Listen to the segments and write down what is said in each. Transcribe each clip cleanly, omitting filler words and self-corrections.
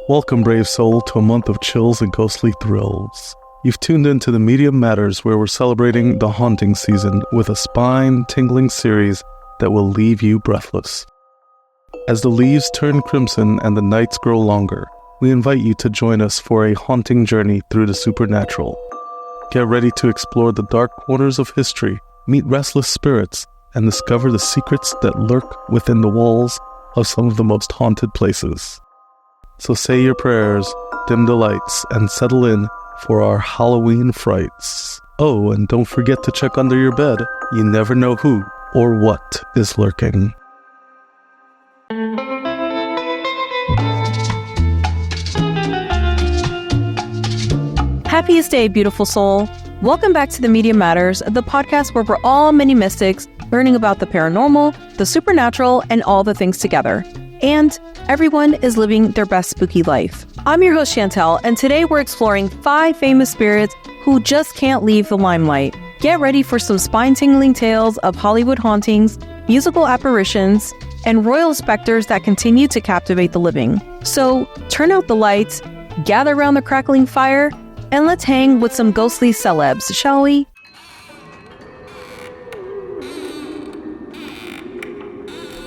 Welcome, brave soul, to a month of chills and ghostly thrills. You've tuned into the Medium Matters, where we're celebrating the haunting season with a spine-tingling series that will leave you breathless. As the leaves turn crimson and the nights grow longer, we invite you to join us for a haunting journey through the supernatural. Get ready to explore the dark corners of history, meet restless spirits, and discover the secrets that lurk within the walls of some of the most haunted places. So say your prayers, dim the lights, and settle in for our Halloween frights. Oh, and don't forget to check under your bed. You never know who or what is lurking. Happiest day, beautiful soul. Welcome back to the Medium Matters, the podcast where we're all mini mystics learning about the paranormal, the supernatural, and all the things together. And everyone is living their best spooky life. I'm your host, Chantel, and today we're exploring 5 famous spirits who just can't leave the limelight. Get ready for some spine-tingling tales of Hollywood hauntings, musical apparitions, and royal specters that continue to captivate the living. So turn out the lights, gather around the crackling fire, and let's hang with some ghostly celebs, shall we?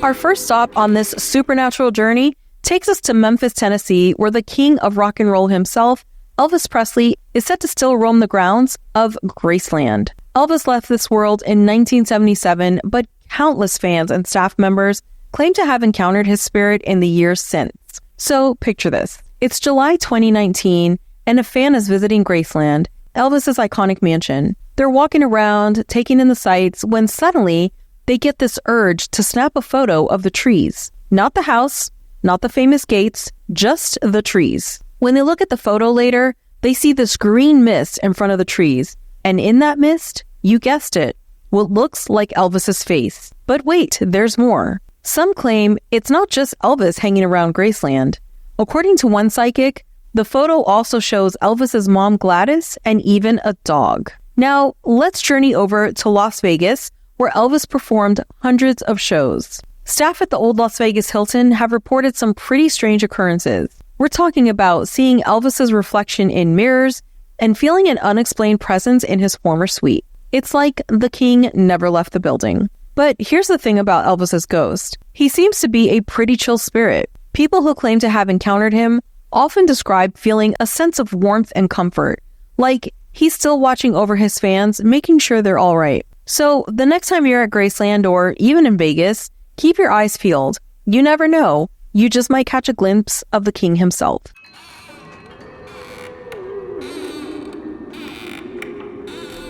Our first stop on this supernatural journey takes us to Memphis, Tennessee, where the king of rock and roll himself, Elvis Presley, is set to still roam the grounds of Graceland. Elvis left this world in 1977, but countless fans and staff members claim to have encountered his spirit in the years since. So picture this. It's July 2019, and a fan is visiting Graceland, Elvis's iconic mansion. They're walking around, taking in the sights, when suddenly they get this urge to snap a photo of the trees. Not the house, not the famous gates, just the trees. When they look at the photo later, they see this green mist in front of the trees. And in that mist, you guessed it, what looks like Elvis's face. But wait, there's more. Some claim it's not just Elvis hanging around Graceland. According to one psychic, the photo also shows Elvis's mom Gladys and even a dog. Now, let's journey over to Las Vegas, where Elvis performed hundreds of shows. Staff at the old Las Vegas Hilton have reported some pretty strange occurrences. We're talking about seeing Elvis's reflection in mirrors and feeling an unexplained presence in his former suite. It's like the king never left the building. But here's the thing about Elvis's ghost. He seems to be a pretty chill spirit. People who claim to have encountered him often describe feeling a sense of warmth and comfort, like he's still watching over his fans, making sure they're all right. So the next time you're at Graceland or even in Vegas, keep your eyes peeled. You never know. You just might catch a glimpse of the king himself.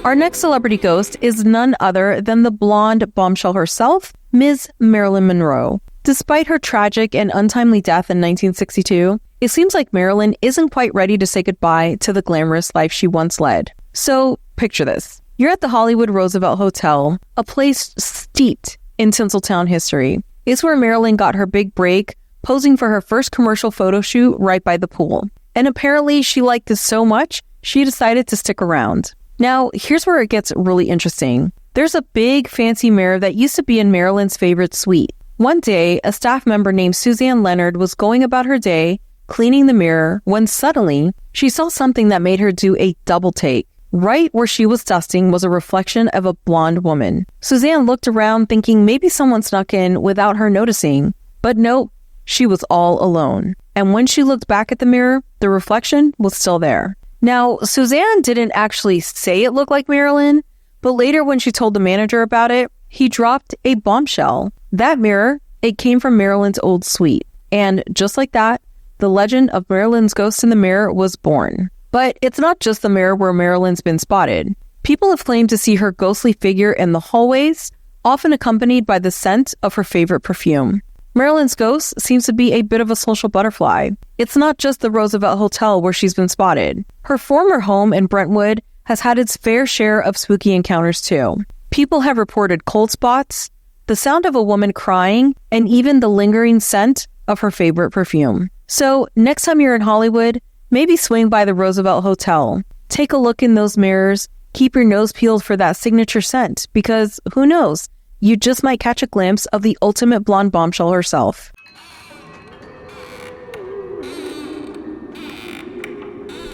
Our next celebrity ghost is none other than the blonde bombshell herself, Ms. Marilyn Monroe. Despite her tragic and untimely death in 1962, it seems like Marilyn isn't quite ready to say goodbye to the glamorous life she once led. So picture this. You're at the Hollywood Roosevelt Hotel, a place steeped in Tinseltown history. It's where Marilyn got her big break, posing for her first commercial photo shoot right by the pool. And apparently she liked this so much, she decided to stick around. Now, here's where it gets really interesting. There's a big fancy mirror that used to be in Marilyn's favorite suite. One day, a staff member named Suzanne Leonard was going about her day, cleaning the mirror, when suddenly she saw something that made her do a double take. Right where she was dusting was a reflection of a blonde woman. Suzanne looked around thinking maybe someone snuck in without her noticing. But nope, she was all alone. And when she looked back at the mirror, the reflection was still there. Now, Suzanne didn't actually say it looked like Marilyn, but later when she told the manager about it, he dropped a bombshell. That mirror, it came from Marilyn's old suite. And just like that, the legend of Marilyn's ghost in the mirror was born. But it's not just the mirror where Marilyn's been spotted. People have claimed to see her ghostly figure in the hallways, often accompanied by the scent of her favorite perfume. Marilyn's ghost seems to be a bit of a social butterfly. It's not just the Roosevelt Hotel where she's been spotted. Her former home in Brentwood has had its fair share of spooky encounters too. People have reported cold spots, the sound of a woman crying, and even the lingering scent of her favorite perfume. So next time you're in Hollywood, maybe swing by the Roosevelt Hotel. Take a look in those mirrors. Keep your nose peeled for that signature scent, because who knows, you just might catch a glimpse of the ultimate blonde bombshell herself.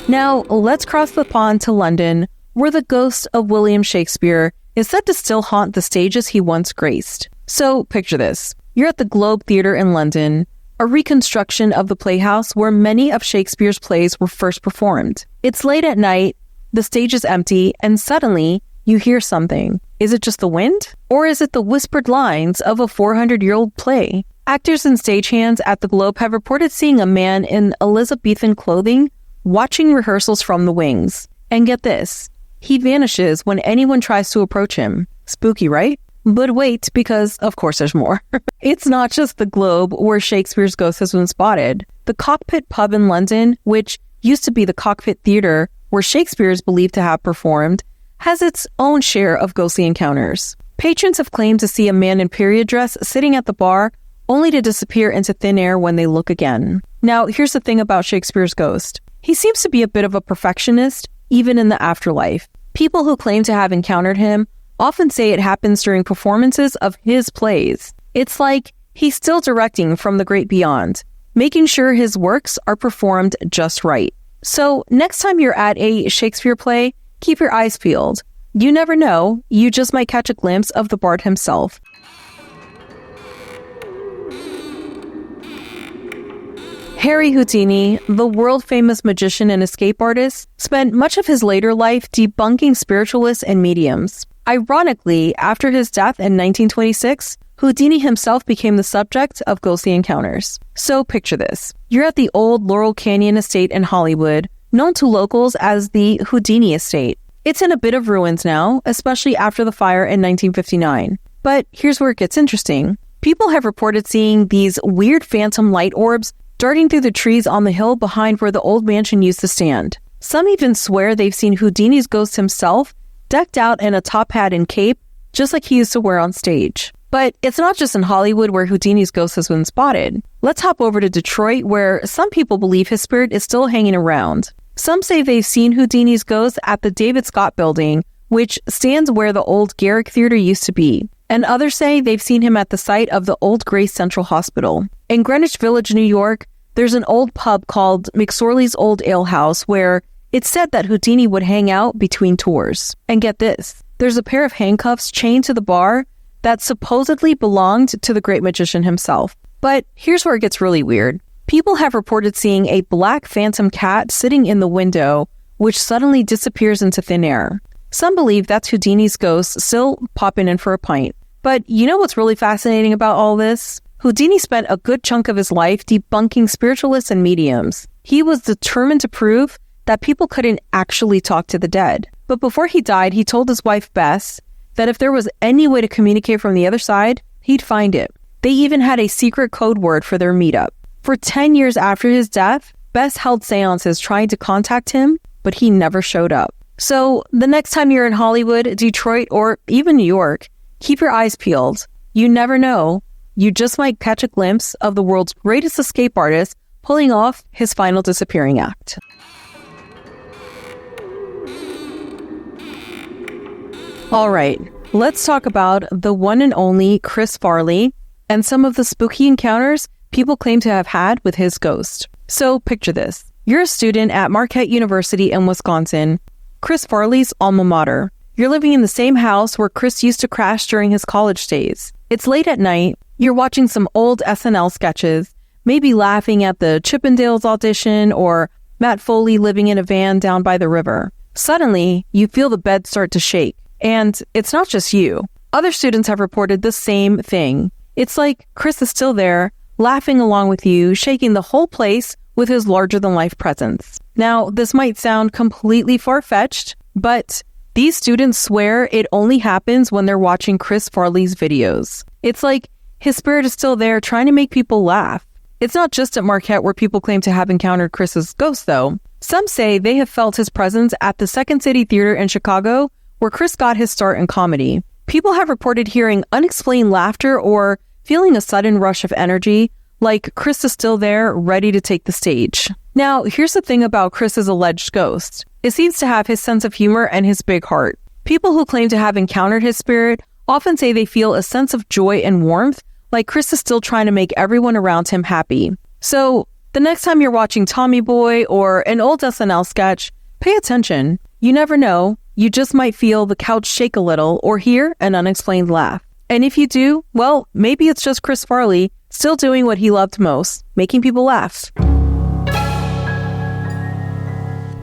Now, let's cross the pond to London, where the ghost of William Shakespeare is said to still haunt the stages he once graced. So, picture this. You're at the Globe Theatre in London, a reconstruction of the playhouse where many of Shakespeare's plays were first performed. It's late at night, the stage is empty, and suddenly, you hear something. Is it just the wind? Or is it the whispered lines of a 400-year-old play? Actors and stagehands at the Globe have reported seeing a man in Elizabethan clothing watching rehearsals from the wings. And get this, he vanishes when anyone tries to approach him. Spooky, right? But wait, because of course there's more. It's not just the Globe where Shakespeare's ghost has been spotted. The Cockpit pub in London, which used to be the Cockpit Theatre where Shakespeare is believed to have performed, has its own share of ghostly encounters. Patrons have claimed to see a man in period dress sitting at the bar, only to disappear into thin air when they look again. Now, here's the thing about Shakespeare's ghost. He seems to be a bit of a perfectionist, even in the afterlife. People who claim to have encountered him often say it happens during performances of his plays. It's like he's still directing from the great beyond, making sure his works are performed just right. So, next time you're at a Shakespeare play, keep your eyes peeled. You never know, you just might catch a glimpse of the bard himself. Harry Houdini, the world-famous magician and escape artist, spent much of his later life debunking spiritualists and mediums. Ironically, after his death in 1926, Houdini himself became the subject of ghostly encounters. So picture this. You're at the old Laurel Canyon estate in Hollywood, known to locals as the Houdini estate. It's in a bit of ruins now, especially after the fire in 1959. But here's where it gets interesting. People have reported seeing these weird phantom light orbs darting through the trees on the hill behind where the old mansion used to stand. Some even swear they've seen Houdini's ghost himself decked out in a top hat and cape, just like he used to wear on stage. But it's not just in Hollywood where Houdini's ghost has been spotted. Let's hop over to Detroit, where some people believe his spirit is still hanging around. Some say they've seen Houdini's ghost at the David Scott Building, which stands where the old Garrick Theater used to be. And others say they've seen him at the site of the old Grace Central Hospital. In Greenwich Village, New York, there's an old pub called McSorley's Old Ale House where it's said that Houdini would hang out between tours. And get this, there's a pair of handcuffs chained to the bar that supposedly belonged to the great magician himself. But here's where it gets really weird. People have reported seeing a black phantom cat sitting in the window, which suddenly disappears into thin air. Some believe that's Houdini's ghost still popping in for a pint. But you know what's really fascinating about all this? Houdini spent a good chunk of his life debunking spiritualists and mediums. He was determined to prove that people couldn't actually talk to the dead. But before he died, he told his wife, Bess, that if there was any way to communicate from the other side, he'd find it. They even had a secret code word for their meetup. For 10 years after his death, Bess held seances trying to contact him, but he never showed up. So the next time you're in Hollywood, Detroit, or even New York, keep your eyes peeled. You never know. You just might catch a glimpse of the world's greatest escape artist pulling off his final disappearing act. All right, let's talk about the one and only Chris Farley and some of the spooky encounters people claim to have had with his ghost. So picture this. You're a student at Marquette University in Wisconsin, Chris Farley's alma mater. You're living in the same house where Chris used to crash during his college days. It's late at night. You're watching some old SNL sketches, maybe laughing at the Chippendales audition or Matt Foley living in a van down by the river. Suddenly, you feel the bed start to shake. And it's not just you. Other students have reported the same thing. It's like Chris is still there, laughing along with you, shaking the whole place with his larger-than-life presence. Now, this might sound completely far-fetched, but these students swear it only happens when they're watching Chris Farley's videos. It's like his spirit is still there trying to make people laugh. It's not just at Marquette where people claim to have encountered Chris's ghost, though. Some say they have felt his presence at the Second City Theater in Chicago, where Chris got his start in comedy. People have reported hearing unexplained laughter or feeling a sudden rush of energy, like Chris is still there, ready to take the stage. Now, here's the thing about Chris's alleged ghost. It seems to have his sense of humor and his big heart. People who claim to have encountered his spirit often say they feel a sense of joy and warmth, like Chris is still trying to make everyone around him happy. So, The next time you're watching Tommy Boy or an old SNL sketch, pay attention. You never know, you just might feel the couch shake a little or hear an unexplained laugh. And if you do, well, maybe it's just Chris Farley still doing what he loved most, making people laugh.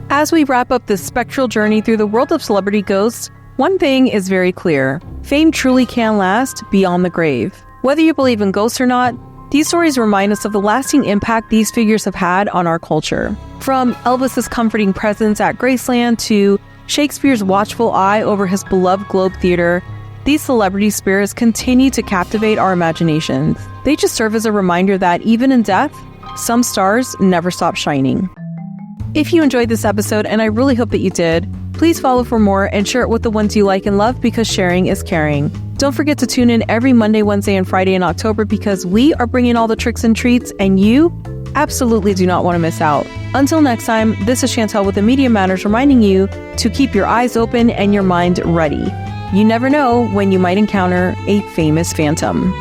As we wrap up this spectral journey through the world of celebrity ghosts, one thing is very clear. Fame truly can last beyond the grave. Whether you believe in ghosts or not, these stories remind us of the lasting impact these figures have had on our culture. From Elvis's comforting presence at Graceland to Shakespeare's watchful eye over his beloved Globe Theater, these celebrity spirits continue to captivate our imaginations. They just serve as a reminder that even in death, some stars never stop shining. If you enjoyed this episode, and I really hope that you did, please follow for more and share it with the ones you like and love, because sharing is caring. Don't forget to tune in every Monday, Wednesday, and Friday in October, because we are bringing all the tricks and treats, and you absolutely do not want to miss out. Until next time, this is Chantel with the Media Matters reminding you to keep your eyes open and your mind ready. You never know when you might encounter a famous phantom.